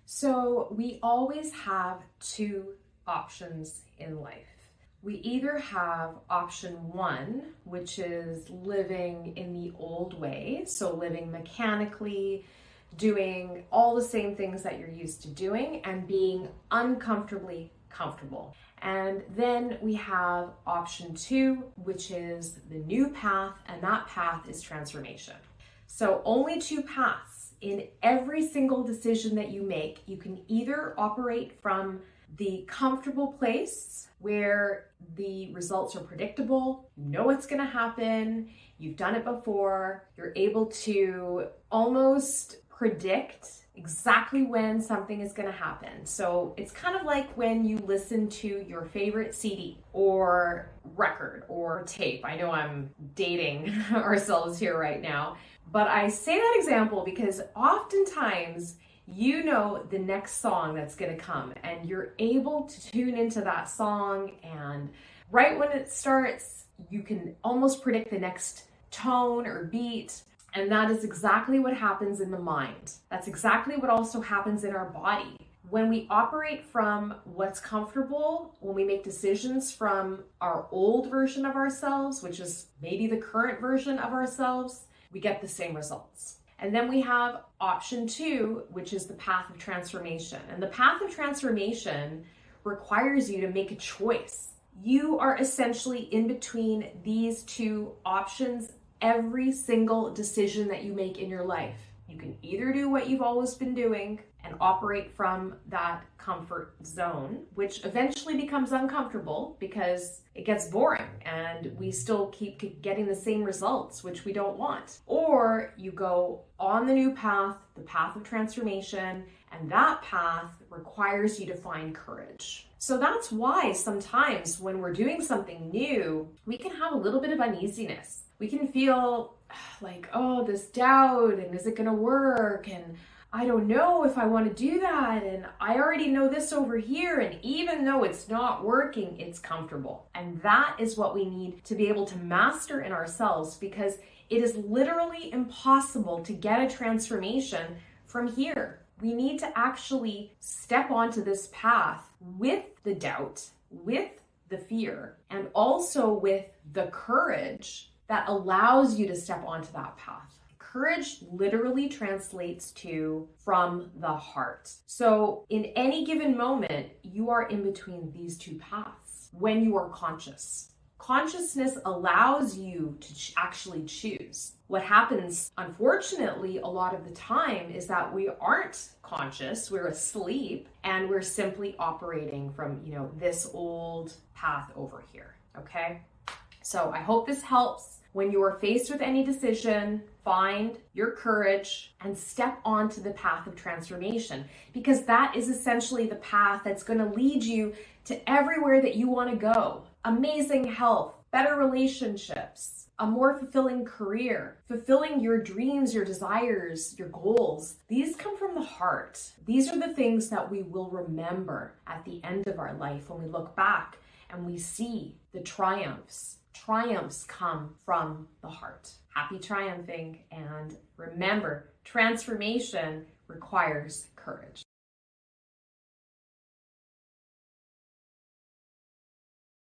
So we always have two options in life. We either have option one, which is living in the old way, so living mechanically, doing all the same things that you're used to doing and being uncomfortably comfortable. And then we have option two, which is the new path, and that path is transformation. So only two paths. In every single decision that you make, you can either operate from the comfortable place where the results are predictable, you know what's going to happen, you've done it before, you're able to almost predict exactly when something is going to happen. So it's kind of like when you listen to your favorite CD or record or tape. I know I'm dating ourselves here right now, but I say that example because oftentimes you know the next song that's going to come and you're able to tune into that song, and right when it starts, you can almost predict the next tone or beat. And that is exactly what happens in the mind. That's exactly what also happens in our body. When we operate from what's comfortable, when we make decisions from our old version of ourselves, which is maybe the current version of ourselves, we get the same results. And then we have option two, which is the path of transformation. And the path of transformation requires you to make a choice. You are essentially in between these two options every single decision that you make in your life. You can either do what you've always been doing and operate from that comfort zone, which eventually becomes uncomfortable because it gets boring and we still keep getting the same results, which we don't want. Or you go on the new path, the path of transformation, and that path requires you to find courage. So that's why sometimes when we're doing something new, we can have a little bit of uneasiness. We can feel like, oh, this doubt, and is it going to work? And I don't know if I want to do that. And I already know this over here. And even though it's not working, it's comfortable. And that is what we need to be able to master in ourselves, because it is literally impossible to get a transformation from here. We need to actually step onto this path with the doubt, with the fear, and also with the courage that allows you to step onto that path. Courage literally translates to from the heart. So in any given moment, you are in between these two paths when you are conscious. Consciousness allows you to actually choose. What happens, unfortunately, a lot of the time is that we aren't conscious, we're asleep, and we're simply operating from, this old path over here, okay? So I hope this helps. When you are faced with any decision, find your courage and step onto the path of transformation, because that is essentially the path that's going to lead you to everywhere that you want to go. Amazing health, better relationships, a more fulfilling career, fulfilling your dreams, your desires, your goals. These come from the heart. These are the things that we will remember at the end of our life when we look back and we see the triumphs. Triumphs come from the heart. Happy triumphing, and remember, transformation requires courage.